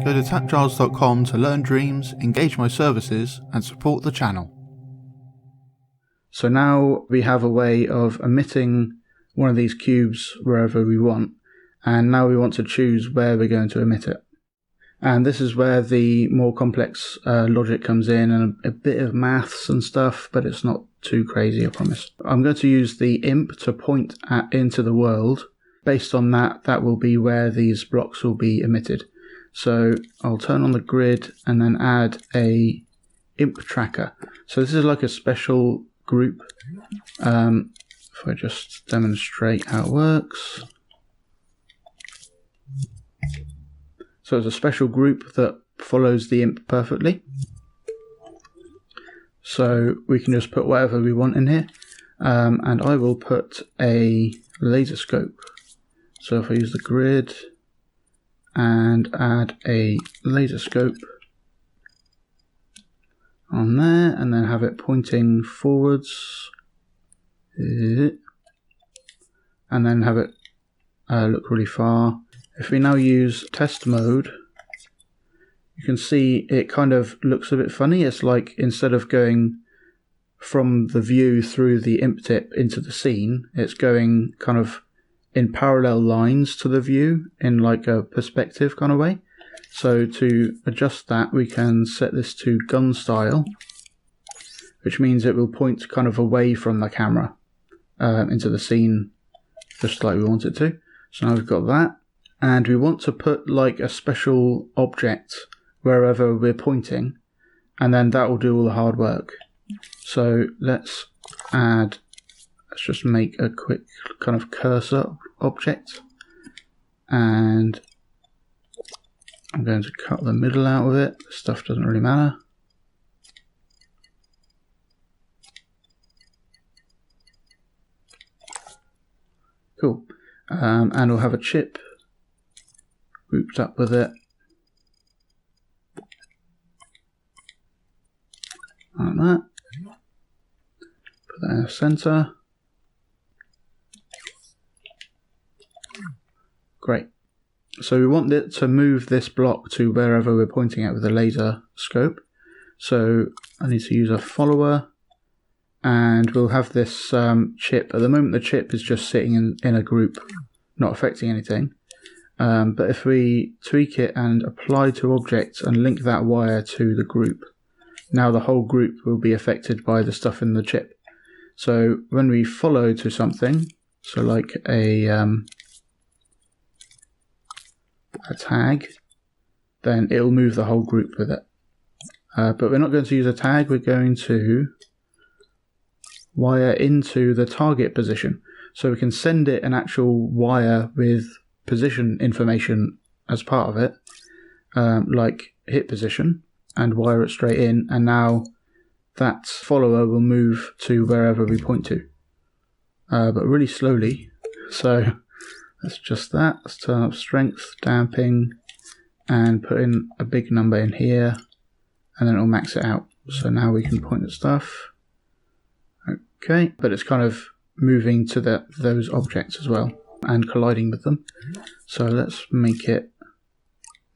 Go to TAPgiles.com to learn dreams, engage my services, and support the channel. So now we have a way of emitting one of these cubes wherever we want, and now we want to choose where we're going to emit it. And this is where the more complex logic comes in, and a bit of maths and stuff, but it's not too crazy, I promise. I'm going to use the imp to point into the world. Based on that, that will be where these blocks will be emitted. So I'll turn on the grid and then add a imp tracker. So this is like a special group. If I just demonstrate how it works. So it's a special group that follows the imp perfectly. So we can just put whatever we want in here. And I will put a laser scope. So if I use the grid and add a laser scope on there, and then have it pointing forwards, and then have it look really far. If we now use test mode, you can see it kind of looks a bit funny. It's like instead of going from the view through the imp tip into the scene, it's going kind of in parallel lines to the view in like a perspective kind of way. So to adjust that, we can set this to gun style, which means it will point kind of away from the camera into the scene just like we want it to. So now we've got that. And we want to put like a special object wherever we're pointing, and then that will do all the hard work. So let's just make a quick kind of cursor object, and I'm going to cut the middle out of it. This stuff doesn't really matter. Cool. And we'll have a chip grouped up with it. Like that. Put that in the center. Great. So we want it to move this block to wherever we're pointing at with the laser scope. So I need to use a follower, and we'll have this chip. At the moment the chip is just sitting in a group, not affecting anything. But if we tweak it and apply to objects and link that wire to the group, now the whole group will be affected by the stuff in the chip. So when we follow to something, so like a tag, then it'll move the whole group with it. But we're not going to use a tag, we're going to wire into the target position. So we can send it an actual wire with position information as part of it, like hit position, and wire it straight in, and now that follower will move to wherever we point to, but really slowly. So let's adjust that. Let's turn up strength, damping, and put in a big number in here, and then it'll max it out. So now we can point at stuff. Okay, but it's kind of moving to those objects as well and colliding with them. So let's make it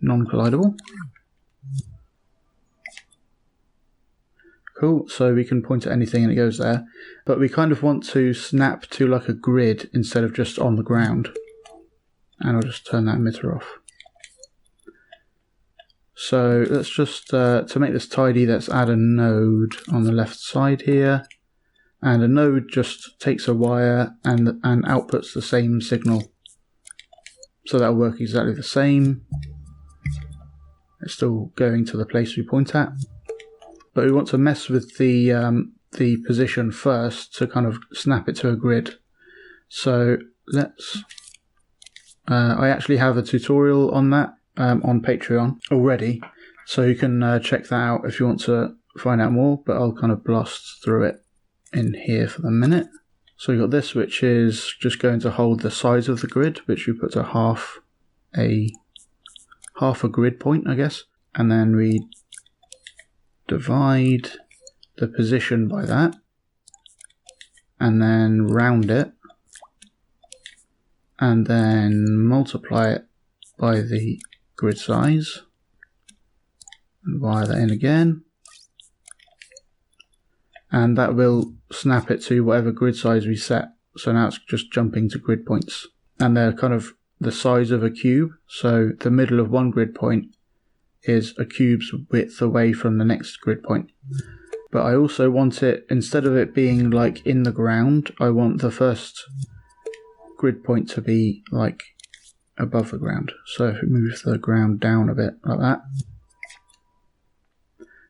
non-collidable. Cool, so we can point at anything and it goes there, but we kind of want to snap to like a grid instead of just on the ground. And I'll just turn that emitter off. So let's just, to make this tidy, let's add a node on the left side here. And a node just takes a wire and outputs the same signal. So that'll work exactly the same. It's still going to the place we point at. But we want to mess with the position first to kind of snap it to a grid. So let's... I actually have a tutorial on that on Patreon already. So you can check that out if you want to find out more. But I'll kind of blast through it in here for the minute. So we've got this, which is just going to hold the size of the grid, which we put to half a grid point, I guess. And then we divide the position by that, and then round it, and then multiply it by the grid size and wire that in again, and that will snap it to whatever grid size we set. So now it's just jumping to grid points, and they're kind of the size of a cube, so the middle of one grid point is a cube's width away from the next grid point. But I also want it, instead of it being like in the ground, I want the first grid point to be like above the ground. So if we move the ground down a bit like that.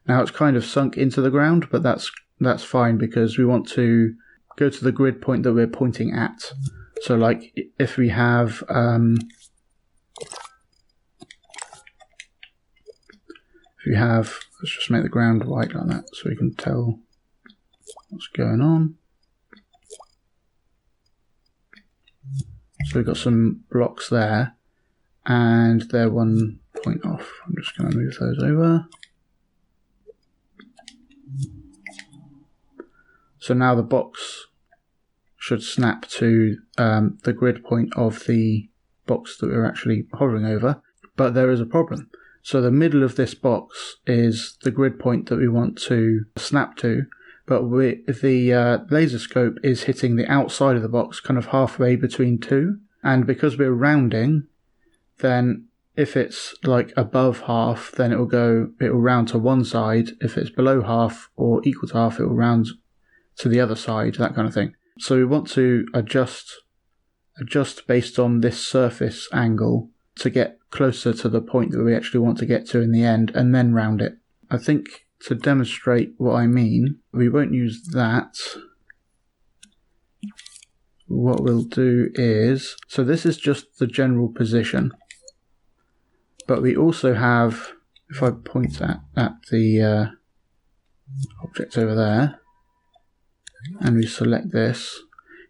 Now it's kind of sunk into the ground, but that's fine because we want to go to the grid point that we're pointing at. So like if we have let's just make the ground white like that so we can tell what's going on. So we've got some blocks there, and they're 1 point off. I'm just going to move those over. So now the box should snap to the grid point of the box that we're actually hovering over. But there is a problem. So the middle of this box is the grid point that we want to snap to, but the laser scope is hitting the outside of the box, kind of halfway between two. And because we're rounding, then if it's like above half, then it will round to one side. If it's below half or equal to half, it will round to the other side, that kind of thing. So we want to adjust based on this surface angle to get closer to the point that we actually want to get to in the end, and then round it. I think to demonstrate what I mean, we won't use that. What we'll do is, so this is just the general position, but we also have, if I point at the object over there, and we select this,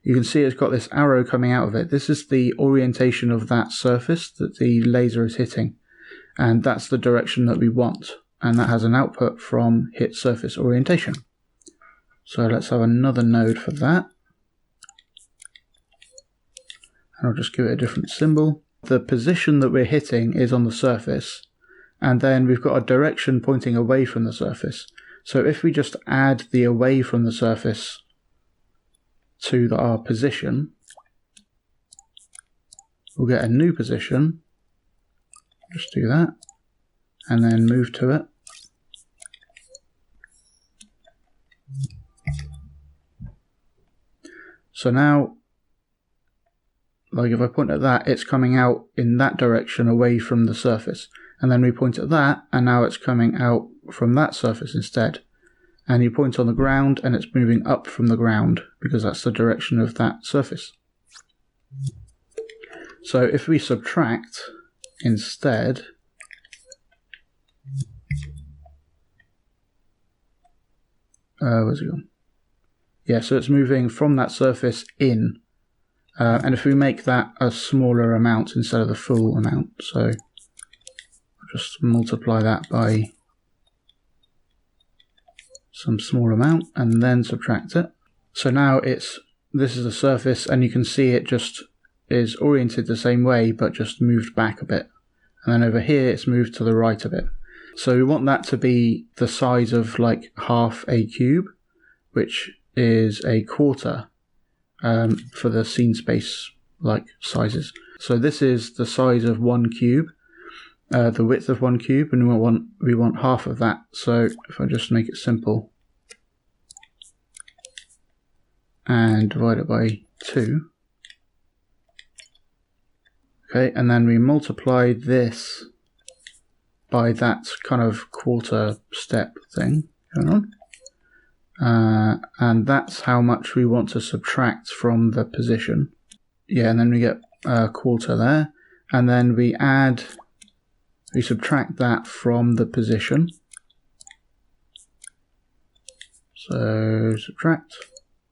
you can see it's got this arrow coming out of it. This is the orientation of that surface that the laser is hitting, and that's the direction that we want, and that has an output from hit surface orientation. So let's have another node for that, and I'll just give it a different symbol. The position that we're hitting is on the surface, and then we've got a direction pointing away from the surface. So if we just add the away from the surface to our position, we'll get a new position. Just do that, and then move to it. So now, like if I point at that, it's coming out in that direction away from the surface. And then we point at that, and now it's coming out from that surface instead. And you point on the ground, and it's moving up from the ground, because that's the direction of that surface. So if we subtract instead, where's it gone? Yeah, so it's moving from that surface in. And if we make that a smaller amount instead of the full amount, so I'll just multiply that by some small amount and then subtract it. So now this is the surface, and you can see it just is oriented the same way but just moved back a bit, and then over here it's moved to the right a bit. So we want that to be the size of like half a cube, which is a quarter for the scene space like sizes. So this is the size of one cube, the width of one cube, and we want half of that. So if I just make it simple and divide it by 2, okay, and then we multiply this by that kind of quarter step thing going on, and that's how much we want to subtract from the position. Yeah, and then we get a quarter there, and then we subtract that from the position. So subtract.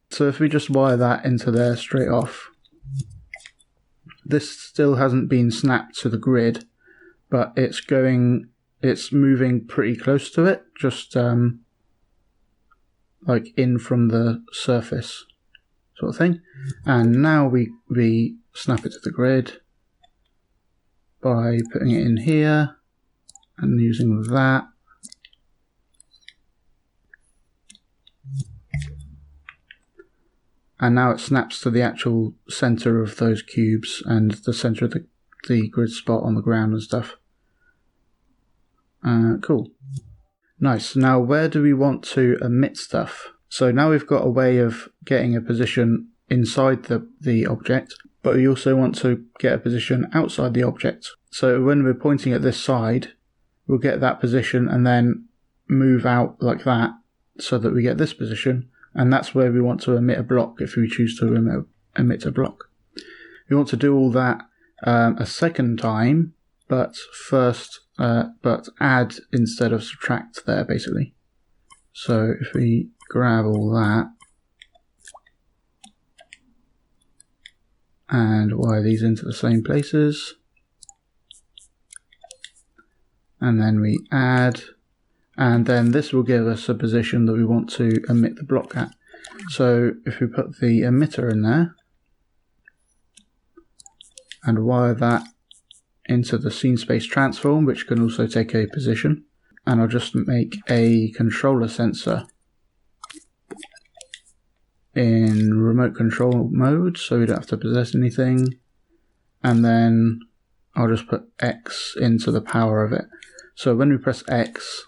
So if we just wire that into there straight off, this still hasn't been snapped to the grid, but it's moving pretty close to it, just like in from the surface sort of thing. And now we snap it to the grid by by putting it in here and using that. And now it snaps to the actual center of those cubes and the center of the grid spot on the ground and stuff. Cool. Nice. Now where do we want to emit stuff? So now we've got a way of getting a position inside the object, but we also want to get a position outside the object. So when we're pointing at this side, we'll get that position and then move out like that so that we get this position. And that's where we want to emit a block if we choose to emit a block. We want to do all that a second time, but but add instead of subtract there, basically. So if we grab all that and wire these into the same places, and then we add, and then this will give us a position that we want to emit the block at. So if we put the emitter in there and wire that into the scene space transform, which can also take a position, and I'll just make a controller sensor in remote control mode so we don't have to possess anything, and then I'll just put X into the power of it. So when we press X,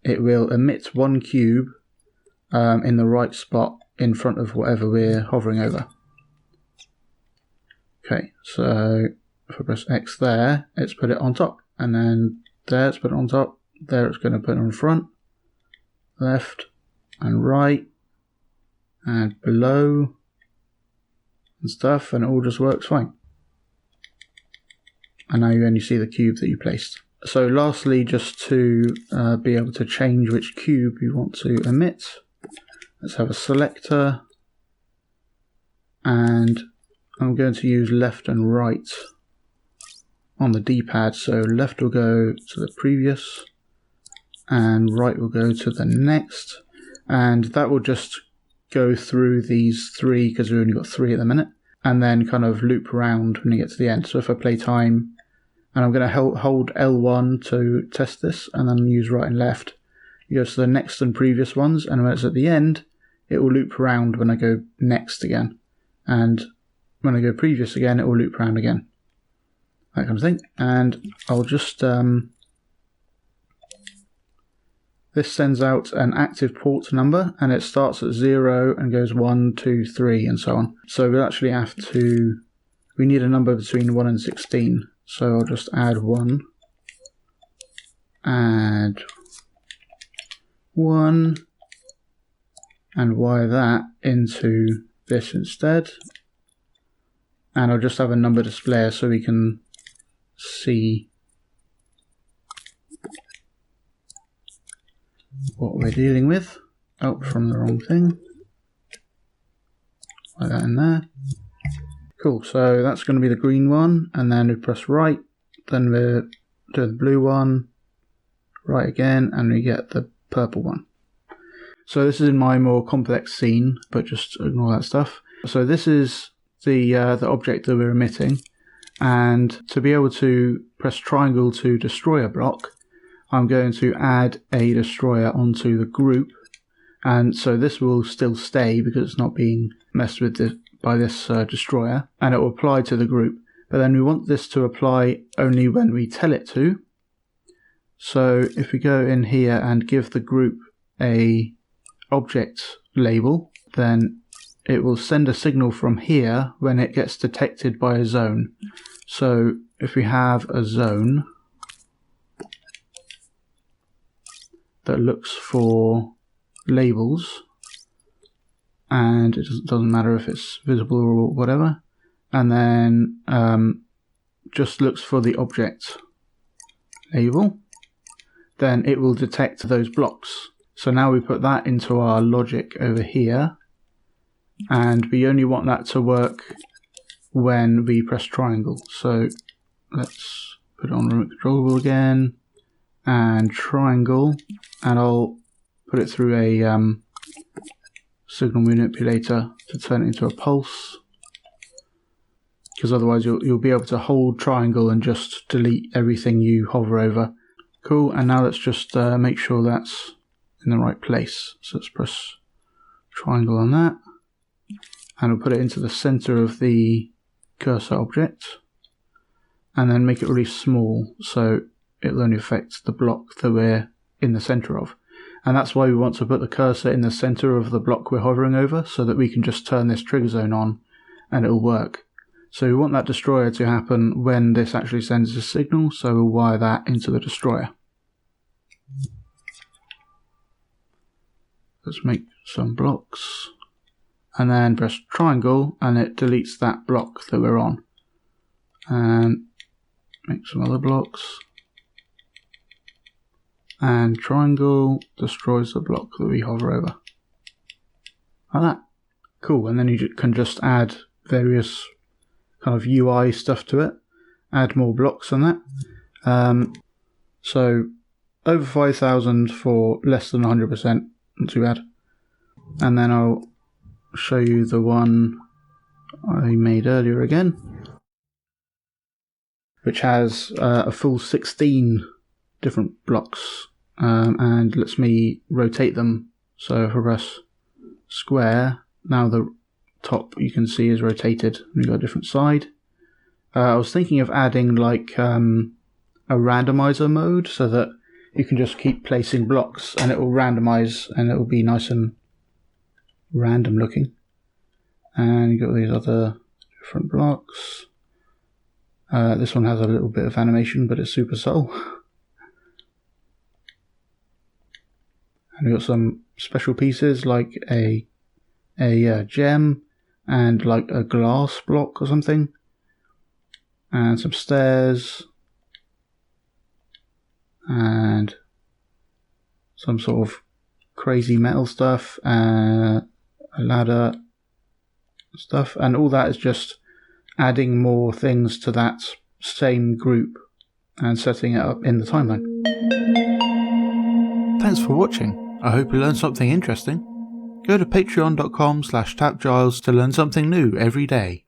it will emit one cube in the right spot in front of whatever we're hovering over. Okay, so if I press X there, it's put it on top, and then there it's put it on top, there it's going to put it on front, left and right, and below and stuff, and it all just works fine. And now you only see the cube that you placed. So lastly, just to be able to change which cube you want to emit, let's have a selector, and I'm going to use left and right on the D-pad. So left will go to the previous and right will go to the next, and that will just go through these three because we've only got three at the minute, and then kind of loop around when you get to the end. So if I play time, and I'm going to hold L1 to test this and then use right and left, it goes to the next and previous ones, and when it's at the end it will loop around when I go next again, and when I go previous again it will loop around again, that kind of thing. And I'll just this sends out an active port number, and it starts at 0 and goes 1, 2, 3 and so on. So we'll actually have to, we need a number between 1 and 16. So I'll just add 1, add 1, and wire that into this instead. And I'll just have a number displayer so we can see what we're dealing with. Oh, from the wrong thing. Wire that in there. Cool, so that's going to be the green one, and then we press right, then we're doing the blue one, right again, and we get the purple one. So this is in my more complex scene, but just ignore that stuff. So this is the object that we're emitting, and to be able to press triangle to destroy a block, I'm going to add a destroyer onto the group, and so this will still stay because it's not being messed with by this destroyer, and it will apply to the group. But then we want this to apply only when we tell it to. So if we go in here and give the group a object label, then it will send a signal from here when it gets detected by a zone. So if we have a zone that looks for labels, and it doesn't matter if it's visible or whatever, and then just looks for the object label, then it will detect those blocks. So now we put that into our logic over here, and we only want that to work when we press triangle. So let's put it on remote controllable again, and triangle, and I'll put it through a signal manipulator to turn it into a pulse. because otherwise you'll be able to hold triangle and just delete everything you hover over. Cool, and now let's just make sure that's in the right place. So let's press triangle on that, and we'll put it into the center of the cursor object, and then make it really small so it'll only affect the block that we're in the center of. And that's why we want to put the cursor in the center of the block we're hovering over, so that we can just turn this trigger zone on and it'll work. So we want that destroyer to happen when this actually sends a signal, so we'll wire that into the destroyer. Let's make some blocks, and then press triangle and it deletes that block that we're on. And make some other blocks. And triangle destroys the block that we hover over. Like that. Cool, and then you can just add various kind of UI stuff to it. Add more blocks on that. So over 5,000 for less than 100%, not too bad. And then I'll show you the one I made earlier again, which has a full 16 different blocks, and lets me rotate them. So if I press square, now the top you can see is rotated. We've got a different side. I was thinking of adding like a randomizer mode, so that you can just keep placing blocks and it will randomize and it will be nice and random looking. And you've got these other different blocks. This one has a little bit of animation, but it's super subtle. And we've got some special pieces like a gem and like a glass block or something, and some stairs and some sort of crazy metal stuff, a ladder stuff, and all that is just adding more things to that same group and setting it up in the timeline. Thanks for watching. I hope you learned something interesting. Go to patreon.com/TAPgiles to learn something new every day.